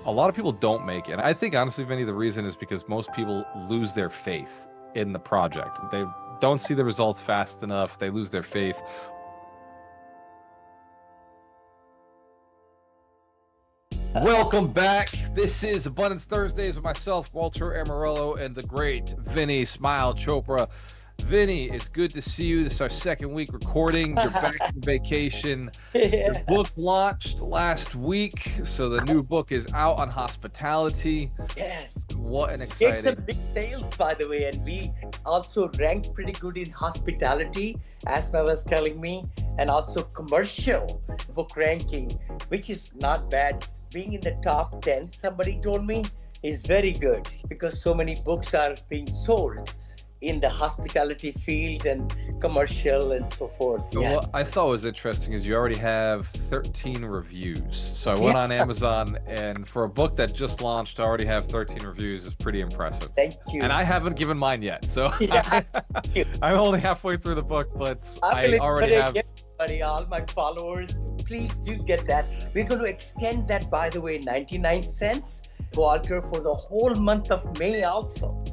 A lot of people don't make it. And I think honestly, Vinny, the reason is because most people lose their faith in the project. They don't see the results fast enough. They lose their faith. Welcome back. This is Abundance Thursdays with myself, Gualter Amarelo, and the great Vinney Smile Chopra. Vinny, it's good to see you. This is our second week recording. You're back from vacation. Your Yeah. book launched last week, so the new book is out on hospitality. Yes. What an Get some exciting... big sales, by the way, and we also ranked pretty good in hospitality, as I was telling me, and also commercial book ranking, which is not bad. Being in the top 10, somebody told me, is very good because so many books are being sold in the hospitality field and commercial and so forth. So Yeah. what I thought was interesting is you already have 13 reviews. So I Yeah. went on Amazon, and for a book that just launched to already have 13 reviews is pretty impressive. Thank you. And I haven't given mine yet. So Yeah. I'm only halfway through the book, but I I will already have... encourage everybody, all my followers, to please do get that. We're going to extend that, by the way, 99 cents, Walter, for the whole month of May also.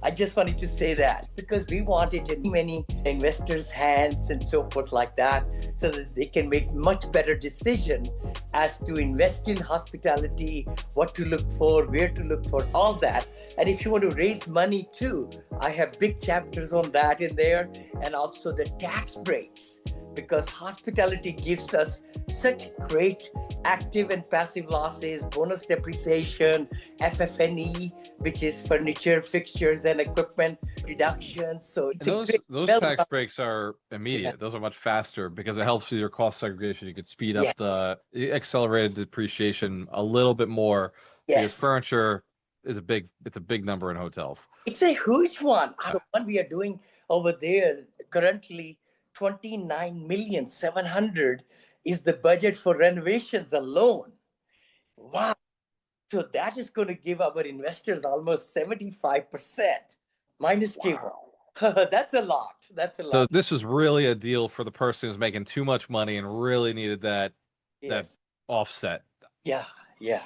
I just wanted to say that because we want it in many investors' hands and so forth like that, so that they can make much better decision as to invest in hospitality, what to look for, where to look for, all that. And if you want to raise money too, I have big chapters on that in there, and also the tax breaks, because hospitality gives us such great active and passive losses, bonus depreciation, FF&E, which is furniture, fixtures, and equipment deductions. So it's And a great those well. tax breaks are immediate. Yeah. Those are much faster because it helps with your cost segregation. You could speed up Yeah. the accelerated depreciation a little bit more because Yes. furniture is it's a big number in hotels. It's a huge one. Yeah. The one we are doing over there currently, 29,700,000 is the budget for renovations alone. Wow. So that is going to give our investors almost 75% minus cable. That's a lot. That's a So lot. this was really a deal for the person who's making too much money and really needed that Yes. offset. Yeah. Yeah.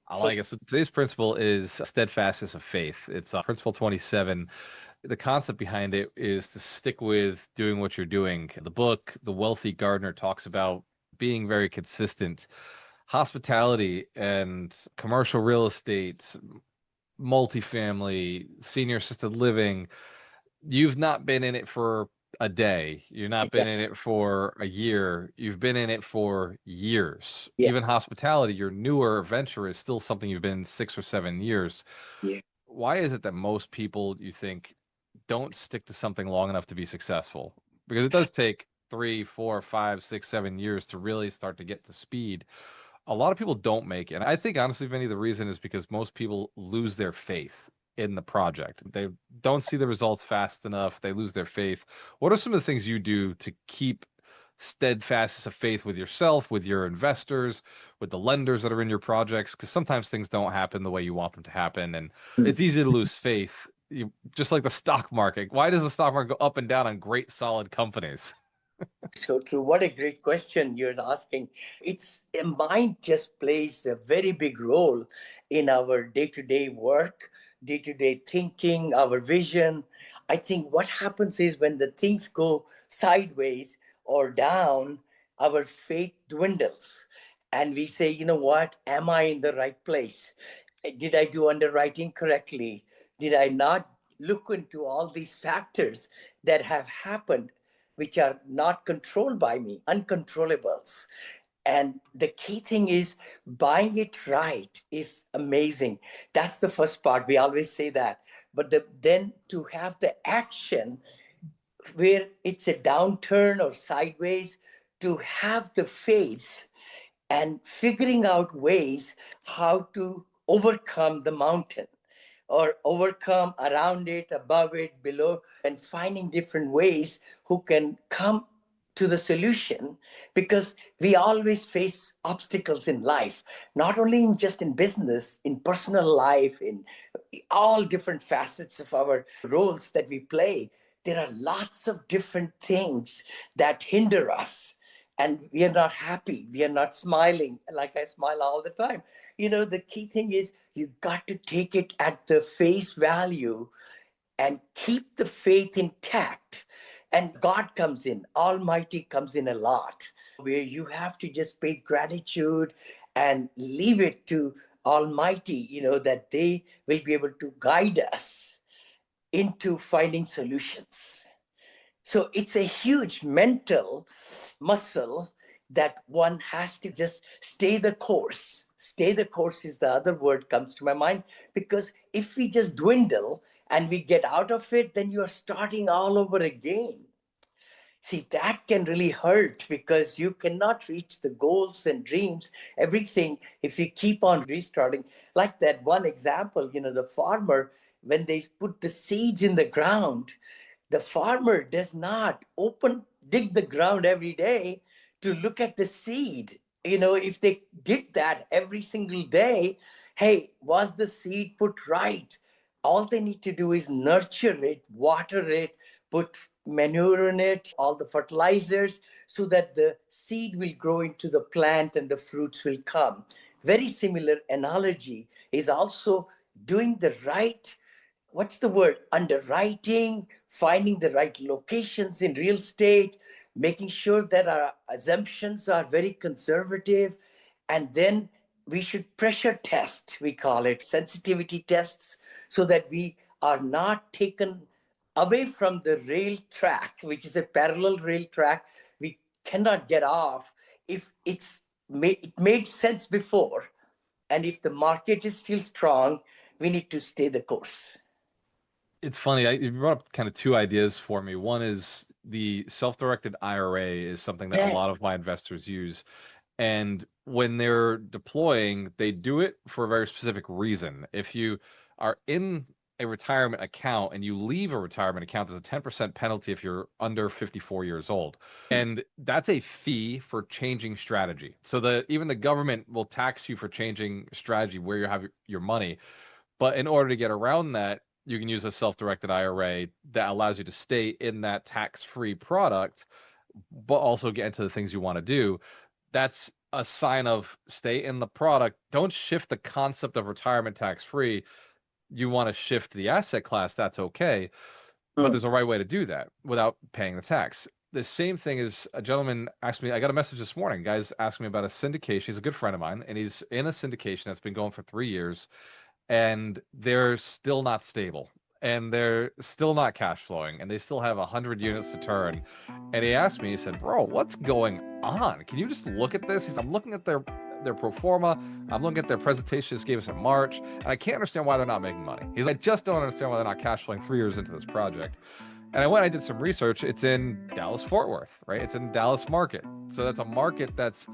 I For like it. So today's principle is Steadfastness of Faith. It's principle 27. The concept behind it is to stick with doing what you're doing. The book, The Wealthy Gardener, talks about being very consistent. Hospitality and commercial real estate, multifamily, senior assisted living, you've not been in it for a day. You've not yeah. been in it for a year. You've been in it for years. Yeah. Even hospitality, your newer venture is still something you've been in 6 or 7 years. Yeah. Why is it that most people, you think, don't stick to something long enough to be successful? Because it does take 3, 4, 5, 6, 7 years to really start to get to speed. A lot of people don't make it. And I think honestly, Vinny, the reason is because most people lose their faith in the project. They don't see the results fast enough. They lose their faith. What are some of the things you do to keep steadfastness of faith with yourself, with your investors, with the lenders that are in your projects? Because sometimes things don't happen the way you want them to happen, and it's easy to lose faith. Just like the stock market. Why does the stock market go up and down on great, solid companies? So true. What a great question you're asking. It's a mind just plays a very big role in our day-to-day work, day-to-day thinking, our vision. I think what happens is when the things go sideways or down, our faith dwindles. And we say, you know what? Am I in the right place? Did I do underwriting correctly? Did I not look into all these factors that have happened, which are not controlled by me, uncontrollables? And the key thing is buying it right is amazing. That's the first part. We always say that. But then to have the action where it's a downturn or sideways, to have the faith and figuring out ways how to overcome the mountain or overcome around it, above it, below, and finding different ways who can come to the solution, because we always face obstacles in life, not only in just in business, in personal life, in all different facets of our roles that we play. There are lots of different things that hinder us, and we are not happy, we are not smiling like I smile all the time. The key thing is you got to take it at the face value and keep the faith intact. And God comes in, Almighty comes in a lot, where you have to just pay gratitude and leave it to Almighty, that they will be able to guide us into finding solutions. So it's a huge mental muscle that one has to just stay the course. Stay the course is the other word comes to my mind, because if we just dwindle and we get out of it, then you're starting all over again. See, that can really hurt, because you cannot reach the goals and dreams, everything, if you keep on restarting. Like that one example, the farmer, when they put the seeds in the ground, the farmer does not dig the ground every day to look at the seed. If they did that every single day, hey, was the seed put right? All they need to do is nurture it, water it, put manure in it, all the fertilizers, so that the seed will grow into the plant and the fruits will come. Very similar analogy is also doing the right, what's the word, underwriting, finding the right locations in real estate, making sure that our assumptions are very conservative. And then we should pressure test, we call it sensitivity tests, so that we are not taken away from the rail track, which is a parallel rail track. We cannot get off if it made sense before. And if the market is still strong, we need to stay the course. It's funny. You brought up kind of two ideas for me. One is the self-directed IRA is something that a Yeah. lot of my investors use. And when they're deploying, they do it for a very specific reason. If you are in a retirement account and you leave a retirement account, there's a 10% penalty if you're under 54 years old. And that's a fee for changing strategy. So even the government will tax you for changing strategy where you have your money. But in order to get around that, you can use a self-directed IRA that allows you to stay in that tax-free product, but also get into the things you want to do. That's a sign of stay in the product. Don't shift the concept of retirement tax-free. You want to shift the asset class, that's okay. But there's a right way to do that without paying the tax. The same thing is a gentleman asked me, I got a message this morning, guys asking me about a syndication. He's a good friend of mine, and he's in a syndication that's been going for 3 years. And they're still not stable, and they're still not cash flowing, and they still have 100 units to turn. And he asked me, he said, bro, what's going on? Can you just look at this? He said, I'm looking at their pro forma. I'm looking at their presentation just gave us in March, and I can't understand why they're not making money. He's like, I just don't understand why they're not cash flowing 3 years into this project. And I did some research. It's in Dallas Fort Worth, right? It's in Dallas market. So that's a market that's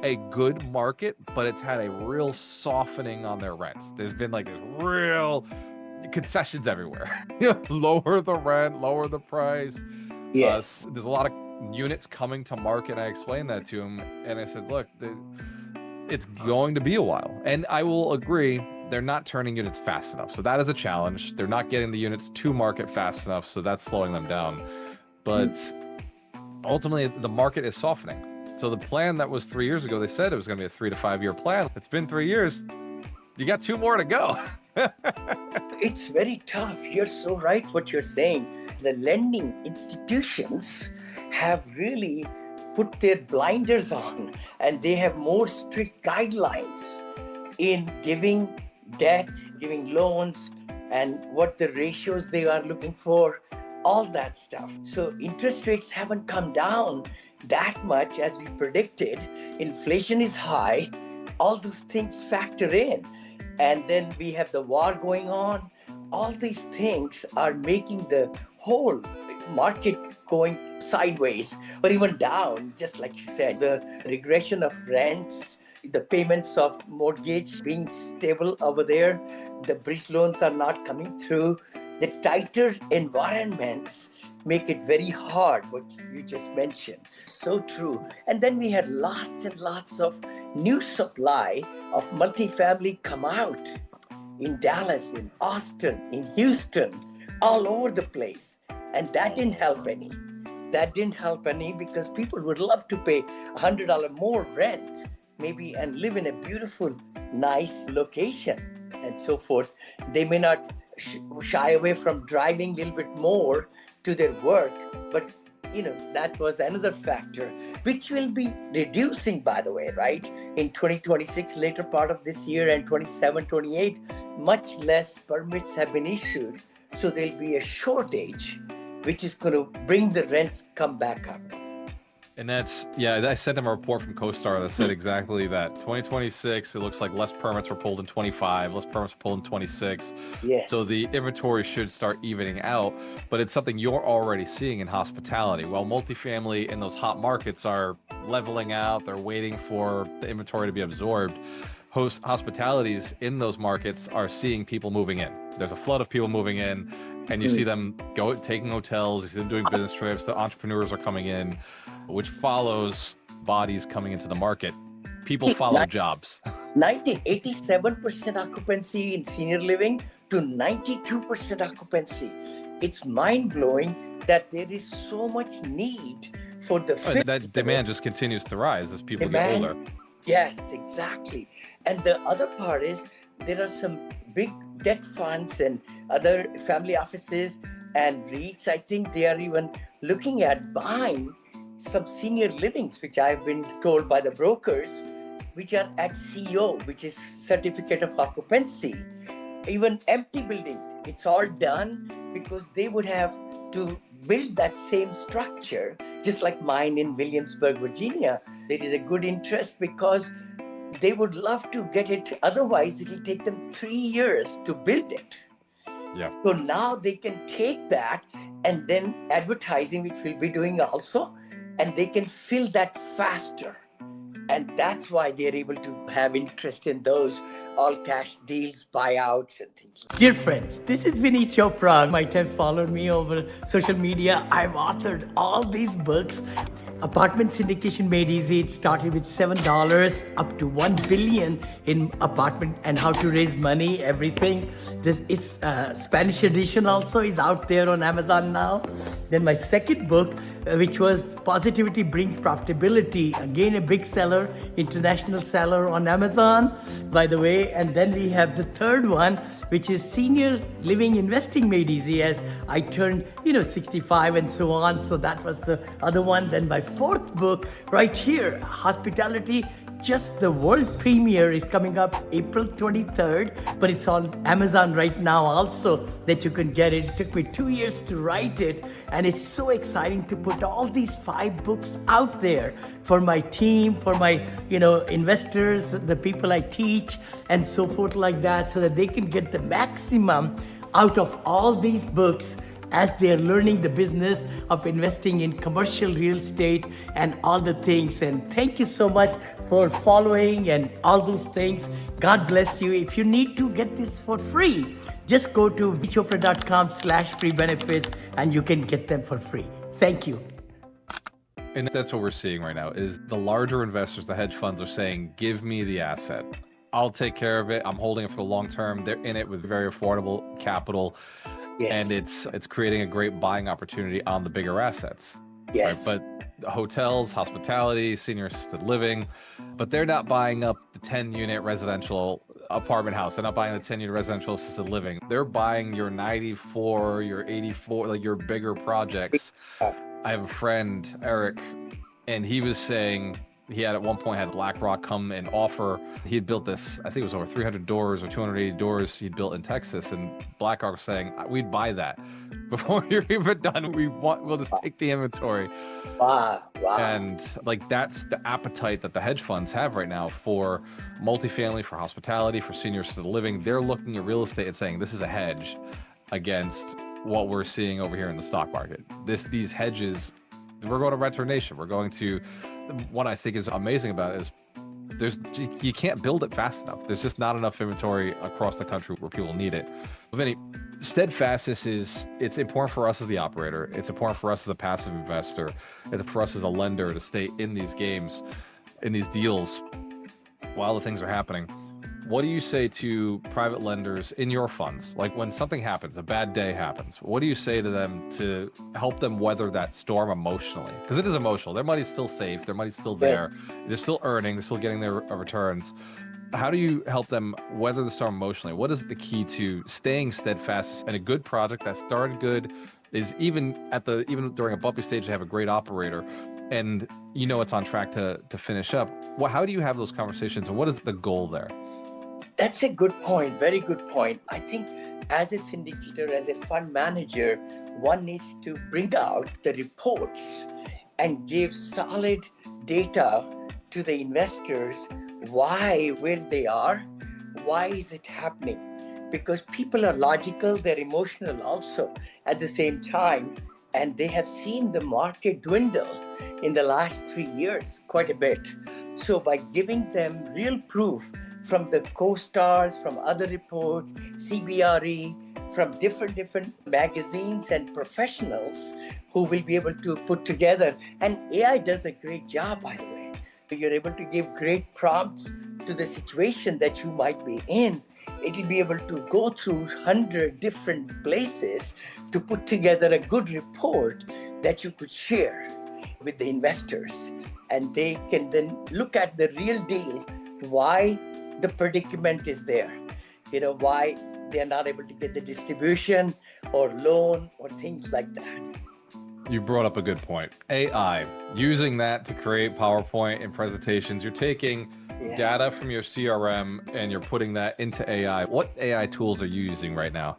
a good market, but it's had a real softening on their rents. There's been like this real concessions everywhere. Lower the rent, lower the price. Yes. There's a lot of units coming to market. I explained that to him, and I said, look, it's going to be a while. And I will agree, they're not turning units fast enough. So that is a challenge. They're not getting the units to market fast enough, so that's slowing them down. But ultimately, the market is softening. So the plan that was 3 years ago, they said it was going to be a 3 to 5 year plan. It's been 3 years. You got 2 more to go. It's very tough. You're so right what you're saying. The lending institutions have really put their blinders on, and they have more strict guidelines in giving debt, giving loans, and what the ratios they are looking for, all that stuff. So interest rates haven't come down that much as we predicted. Inflation is high. All those things factor in. And then we have the war going on. All these things are making the whole market going sideways or even down, just like you said. The regression of rents, the payments of mortgage being stable over there, the bridge loans are not coming through. The tighter environments make it very hard, what you just mentioned. So true. And then we had lots and lots of new supply of multifamily come out in Dallas, in Austin, in Houston, all over the place. And that didn't help any. That didn't help any because people would love to pay $100 more rent maybe and live in a beautiful, nice location and so forth. They may not shy away from driving a little bit more to their work, but that was another factor which will be reducing, by the way, right? In 2026, later part of this year, and 27, 28, much less permits have been issued. So there'll be a shortage, which is going to bring the rents come back up. And I sent them a report from CoStar that said exactly that. 2026, it looks like less permits were pulled in 25, less permits were pulled in 26. Yes. So the inventory should start evening out, but it's something you're already seeing in hospitality. While multifamily in those hot markets are leveling out, they're waiting for the inventory to be absorbed. Hospitalities in those markets are seeing people moving in. There's a flood of people moving in, and you see them taking hotels, you see them doing business trips, the entrepreneurs are coming in, which follows bodies coming into the market. People follow jobs. 87% occupancy in senior living to 92% occupancy. It's mind-blowing that there is so much need for the that demand just continues to rise as people get older. Yes, exactly. And the other part is there are some big debt funds and other family offices and REITs. I think they are even looking at buying some senior livings, which I've been told by the brokers, which are at CO, which is Certificate of Occupancy. Even empty building, it's all done because they would have to build that same structure, just like mine in Williamsburg, Virginia. There is a good interest because they would love to get it. Otherwise, it will take them 3 years to build it. Yeah. So now they can take that and then advertising, which we'll be doing also, and they can fill that faster. And that's why they're able to have interest in those all cash deals, buyouts, and things like that. Dear friends, this is Vinney Chopra. You might have followed me over social media. I've authored all these books. Apartment Syndication Made Easy. It started with $7 up to $1 billion in apartment and how to raise money, everything. This is Spanish edition also is out there on Amazon now. Then my second book, which was Positivity Brings Profitability. Again, a big seller, international seller on Amazon, by the way. And then we have the third one, which is Senior Living Investing Made Easy, as I turned, 65 and so on. So that was the other one. Then my fourth book right here, Hospitality, just the world premiere is coming up April 23rd, but it's on Amazon right now also that you can get it. It took me 2 years to write it, and it's so exciting to put all these 5 books out there for my team, for my, investors, the people I teach, and so forth like that, so that they can get the maximum out of all these books as they're learning the business of investing in commercial real estate and all the things. And thank you so much for following and all those things. God bless you. If you need to get this for free, just go to chopra.com/free benefits and you can get them for free. Thank you. And that's what we're seeing right now is the larger investors, the hedge funds are saying, give me the asset. I'll take care of it. I'm holding it for the long term. They're in it with very affordable capital. Yes. And it's creating a great buying opportunity on the bigger assets. Yes. Right? But hotels, hospitality, senior assisted living, but they're not buying up the 10-unit residential apartment house. They're not buying the 10-unit residential assisted living. They're buying your 94, your 84, like your bigger projects. I have a friend, Eric, and he was saying he had at one point had BlackRock come and offer. He had built this, I think it was over 300 doors or 280 doors he'd built in Texas, and BlackRock was saying, we'd buy that before you're even done. We'll just take the inventory. Wow. And like that's the appetite that the hedge funds have right now for multifamily, for hospitality, for senior assisted living. They're looking at real estate and saying this is a hedge against what we're seeing over here in the stock market. These hedges, we're going to Renter Nation. We're going to. What I think is amazing about it is you can't build it fast enough. There's just not enough inventory across the country where people need it. Vinney, steadfastness it's important for us as the operator. It's important for us as a passive investor. It's for us as a lender to stay in these games, in these deals while the things are happening. what do you say to private lenders in your funds? Like when something happens, a bad day happens, what do you say to them to help them weather that storm emotionally? Because it is emotional. Their money's still safe. Their money's still Right. there. They're still earning. They're still getting their returns. How do you help them weather the storm emotionally? What is the key to staying steadfast in a good project that started good, is even during a bumpy stage, they have a great operator, and you know it's on track to finish up? Well, how do you have those conversations, and what is the goal there? That's a good point. Very good point. I think as a syndicator, as a fund manager, one needs to bring out the reports and give solid data to the investors why, where they are, why is it happening? Because people are logical, they're emotional also at the same time, and they have seen the market dwindle in the last 3 years quite a bit. So by giving them real proof from the co-stars, from other reports, CBRE, from different magazines and professionals who will be able to put together. And AI does a great job, by the way. You're able to give great prompts to the situation that you might be in. It will be able to go through 100 different places to put together a good report that you could share with the investors. And they can then look at the real deal, why the predicament is there, why they're not able to get the distribution or loan or things like that. You brought up a good point. AI, using that to create PowerPoint and presentations. You're taking data from your CRM and you're putting that into AI. What AI tools are you using right now?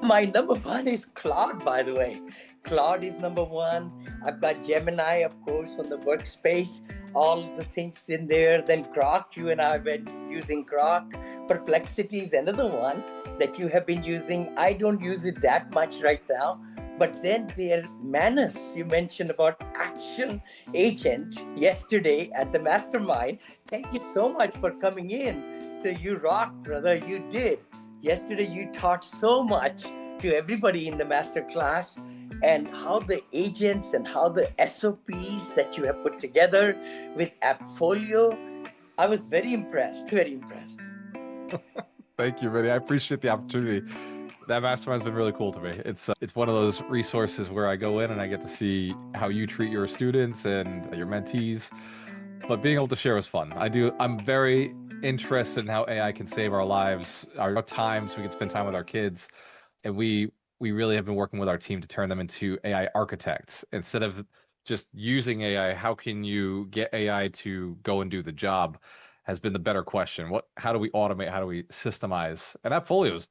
My number one is Claude, by the way. Claude is number one. I've got Gemini, of course, on the workspace. All the things in there. Then Grok, you and I have been using Grok. Perplexity is another one that you have been using. I don't use it that much right now. But then there, Manus, you mentioned about Action Agent yesterday at the Mastermind. Thank you so much for coming in. So you rocked, brother. You did. Yesterday, you taught so much to everybody in the masterclass, and how the agents and how the SOPs that you have put together with Appfolio. I was very impressed, very impressed. Thank you, Vinney. I appreciate the opportunity. That mastermind's been really cool to me. It's one of those resources where I go in and I get to see how you treat your students and your mentees. But being able to share was fun. I'm very interested in how AI can save our lives, our time, so we can spend time with our kids. And we really have been working with our team to turn them into AI architects. Instead of just using AI, how can you get AI to go and do the job has been the better question. How do we automate? How do we systemize? And Appfolio's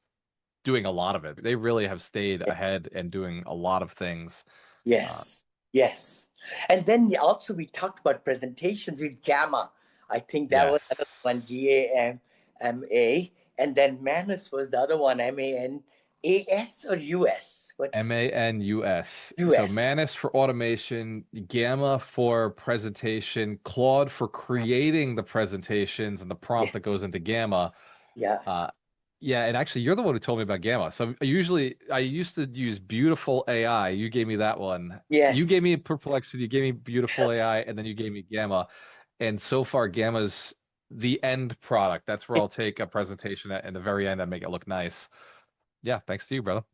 doing a lot of it. They really have stayed ahead and doing a lot of things. Yes, yes. And then also we talked about presentations with Gamma. I think that was another one, Yes. GAMA. And then Manus was the other one, MANAS or US? What was MANUS. So US? Manus for automation, Gamma for presentation, Claude for creating the presentations and the Yeah, prompt that goes into Gamma. yeah. Uh, yeah, and actually, you're the one who told me about Gamma. So I used to use Beautiful AI. You gave me that one. You gave Yes. me Perplexity. You gave me Beautiful AI, and then you gave me Gamma. And so far, Gamma's the end product. That's where I'll take a presentation at in the very end and make it look nice. Yeah, thanks to you, brother.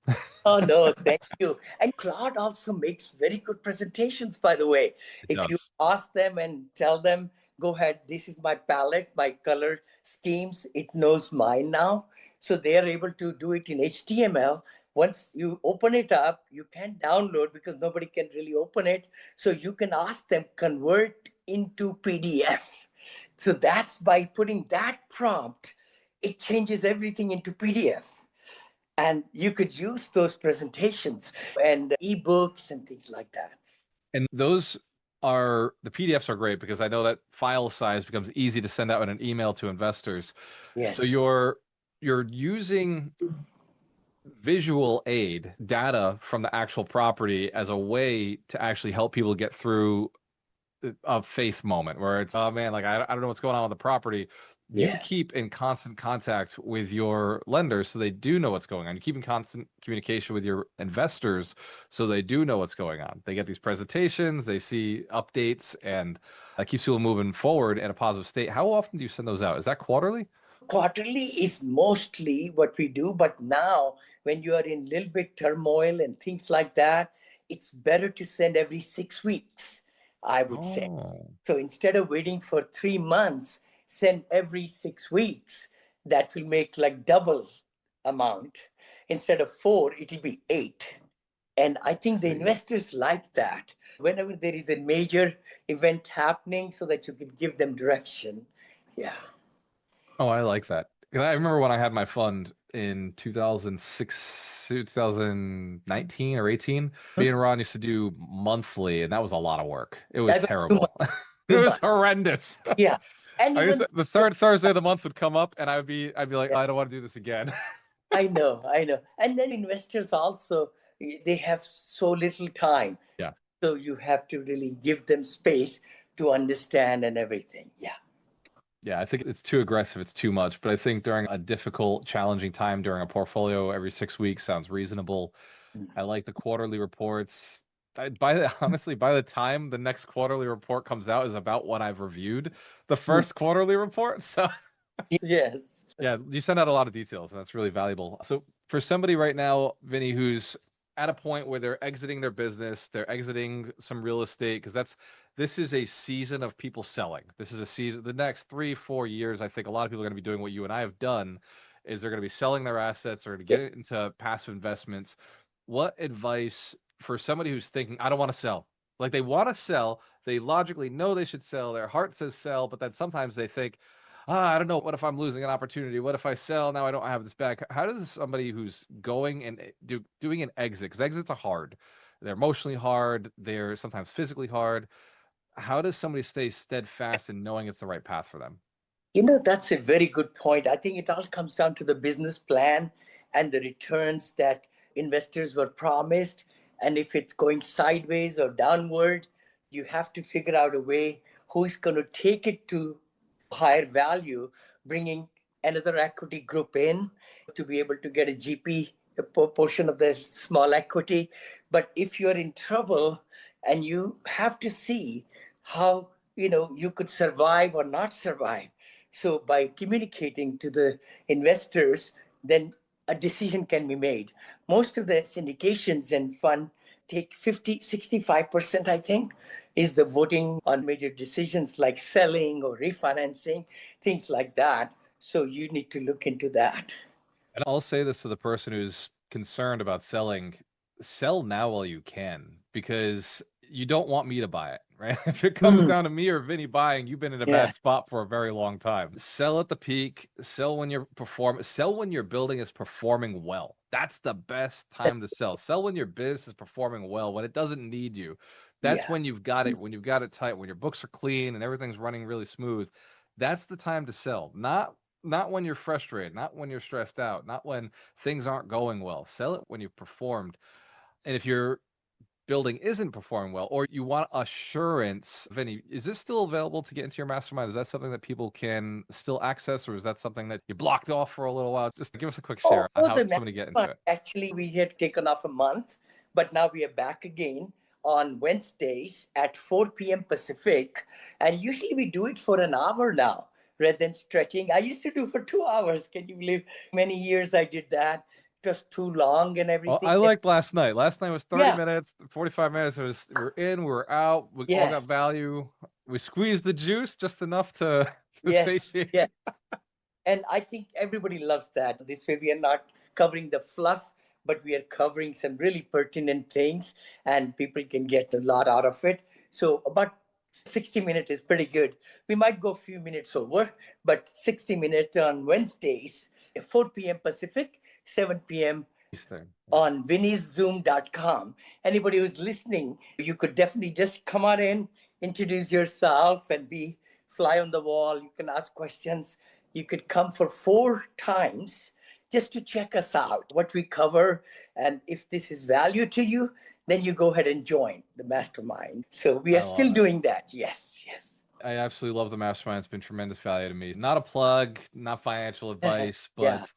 Oh, no, thank you. And Claude also makes very good presentations, by the way. It If you does. ask them and tell them, go ahead, this is my palette, my color schemes, it knows mine now. So they are able to do it in HTML. Once you open it up, you can't download because nobody can really open it. So you can ask them, convert into PDF. So that's by putting that prompt, it changes everything into PDF. And you could use those presentations and ebooks and things like that. And the PDFs are great because I know that file size becomes easy to send out in an email to investors. So Yes. you're using visual aid data from the actual property as a way to actually help people get through a faith moment where it's, oh man, like I don't know what's going on with the property. You Yeah. keep in constant contact with your lenders so they do know what's going on. You keep in constant communication with your investors so they do know what's going on. They get these presentations, they see updates, and that keeps people moving forward in a positive state. How often do you send those out? Is that quarterly? quarterly is mostly what we do, but now when you are in a little bit turmoil and things like that, it's better to send every 6 weeks, I would say. Oh, So instead of waiting for 3 months, send every 6 weeks. That will make like double amount. Instead of four, it'll be eight. And I I think the see. investors like that whenever there is a major event happening so that you can give them direction. Yeah. Oh, I like that. 'Cause I remember when I had my fund in 2006, 2019 or 18, me and Ron used to do monthly, and that was a lot of work. It was That was too much. terrible. It Too was much. horrendous. Yeah. And I used even to, the third Thursday of the month would come up, and I'd be like, yeah, I don't want to do this again. I know, I know. And then investors also, they have so little time. Yeah. So you have to really give them space to understand and everything. Yeah. Yeah, I think it's too aggressive. It's too much. But I think during a difficult, challenging time during a portfolio, every 6 weeks sounds reasonable. I like the quarterly reports. Honestly, by the time the next quarterly report comes out is about what I've reviewed the Mm. first quarterly report. So Yes. yeah, you send out a lot of details, and that's really valuable. So for somebody right now, Vinny, who's at a point where they're exiting their business, they're exiting some real estate, because this is a season of people selling. This is a season, the next 3, 4 years, I think a lot of people are going to be doing what you and I have done, is they're going to be selling their assets or to Yeah. get into passive investments. What advice for somebody who's thinking, I don't want to sell? Like they want to sell, they logically know they should sell, their heart says sell, but then sometimes they think, I don't know. What if I'm losing an opportunity? What if I sell now? I don't have this back. How does somebody who's going and doing an exit, because exits are hard, they're emotionally hard, they're sometimes physically hard. How does somebody stay steadfast in knowing it's the right path for them? That's a very good point. I think it all comes down to the business plan and the returns that investors were promised. And if it's going sideways or downward, you have to figure out a way who is going to take it to higher value, bringing another equity group in to be able to get a GP portion of the small equity. But if you're in trouble and you have to see how you could survive or not survive, so by communicating to the investors, then a decision can be made. Most of the syndications and fund take 50, 65%, I think, is the voting on major decisions like selling or refinancing, things like that. So you need to look into that. And I'll say this to the person who's concerned about selling, sell now while you can, because you don't want me to buy it, right? If it comes Mm, down to me or Vinny buying, you've been in a yeah. bad spot for a very long time. Sell at the peak, sell when your building is performing well. That's the best time to sell. Sell when your business is performing well, when it doesn't need you. That's Yeah. when you've got it, when you've got it tight, when your books are clean and everything's running really smooth. That's the time to sell. Not when you're frustrated, not when you're stressed out, not when things aren't going well. Sell it when you've performed. And if your building isn't performing well, or you want assurance, Vinny, is this still available to get into your mastermind? Is that something that people can still access, or is that something that you blocked off for a little while? Just give us a quick share on Oh, how the somebody get into mastermind. it. Actually, we had taken off a month, but now we are back again on Wednesdays at 4 p.m. Pacific. And usually we do it for an hour now rather than stretching. I used to do for 2 hours. Can you believe many years I did that? It was too long and Well, everything. I liked last night. Last night was 30 Yeah, minutes, 45 minutes. We were in, we were out. We all got yes, value. We squeezed the juice just enough to to yes, satiate. yes. And I think everybody loves that. This way, we are not covering the fluff, but we are covering some really pertinent things, and people can get a lot out of it. So, about 60 minutes is pretty good. We might go a few minutes over, but 60 minutes on Wednesdays, 4 p.m. Pacific, 7 p.m. Eastern. on vinnyzoom.com. Anybody who's listening, you could definitely just come on in, introduce yourself, and be fly on the wall. You can ask questions. You could come for 4 times just to check us out, what we cover. And if this is value to you, then you go ahead and join the mastermind. So we I are still love it. doing that. Yes, yes. I absolutely love the mastermind. It's been tremendous value to me. Not a plug, not financial advice, Yeah. but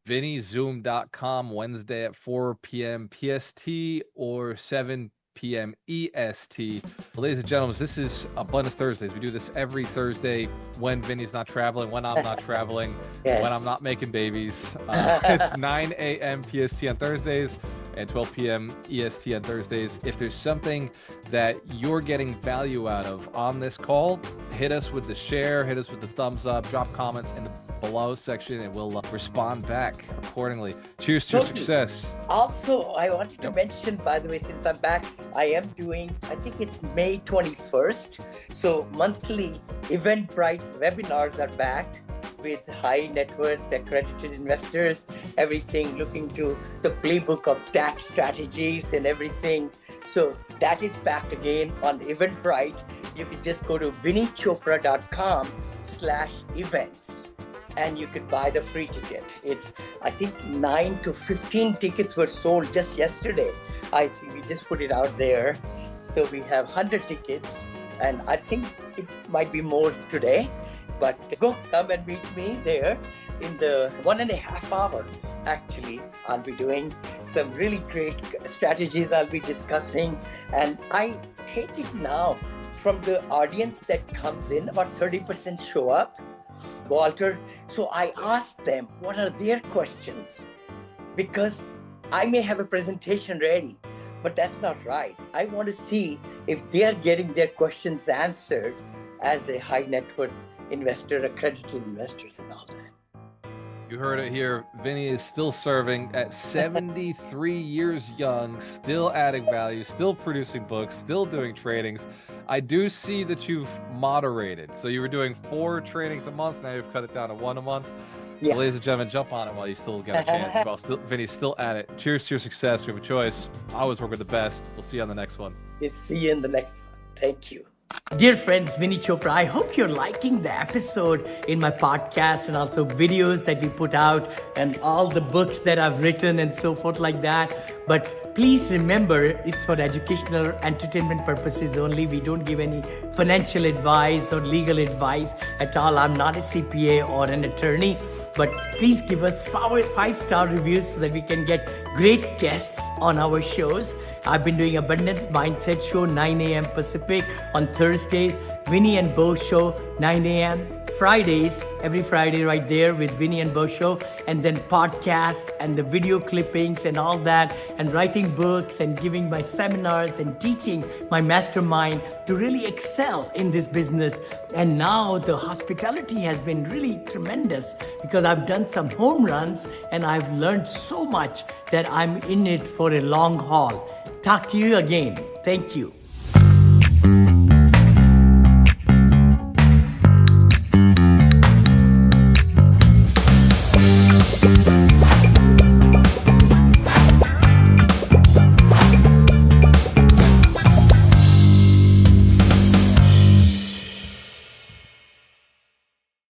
vinnyzoom.com Wednesday at 4 p.m. PST or 7 p.m. EST. Ladies and gentlemen, this is Abundance Thursdays. We do this every Thursday when Vinny's not traveling, when I'm not traveling, Yes. when I'm not making babies. It's 9 a.m. PST on Thursdays and 12 p.m. EST on Thursdays. If there's something that you're getting value out of on this call, hit us with the share, hit us with the thumbs up, drop comments in the below section, and we'll respond back accordingly. Cheers to your success. Also, I wanted to mention, by the way, since I'm back, I am doing, I think it's May 21st. So monthly Eventbrite webinars are back with high net worth accredited investors, everything looking to the playbook of tax strategies and everything. So that is back again on Eventbrite. You can just go to vinneychopra.com/events. And you could buy the free ticket. It's, I think 9 to 15 tickets were sold just yesterday. I think we just put it out there. So we have 100 tickets, and I think it might be more today. But come and meet me there in the 1.5 hour. Actually, I'll be doing some really great strategies I'll be discussing. And I take it now from the audience that comes in, about 30% show up. Walter, so I asked them what are their questions, because I may have a presentation ready, but that's not right. I want to see if they are getting their questions answered as a high net worth investor, accredited investors and all that. You heard it here. Vinney is still serving at 73 years young, still adding value, still producing books, still doing trainings. I do see that you've moderated. So you were doing 4 trainings a month. Now you've cut it down to 1 a month. Yeah. So ladies and gentlemen, jump on it while you still get a chance. While Vinny's still at it. Cheers to your success. We have a choice. I always work with the best. We'll see you on the next one. We'll see you in the next one. Thank you. Dear friends, Vinney Chopra, I hope you're liking the episode in my podcast and also videos that we put out and all the books that I've written and so forth like that. But please remember, it's for educational entertainment purposes only. We don't give any financial advice or legal advice at all. I'm not a CPA or an attorney. But please give us 5-star reviews so that we can get great guests on our shows. I've been doing Abundance Mindset Show 9 a.m. Pacific on Thursdays, Vinney and Bo Show 9 a.m. Fridays, every Friday right there with Vinney and Bo Show, and then podcasts and the video clippings and all that, and writing books and giving my seminars and teaching my mastermind to really excel in this business. And now the hospitality has been really tremendous because I've done some home runs and I've learned so much that I'm in it for a long haul. Talk to you again. Thank you.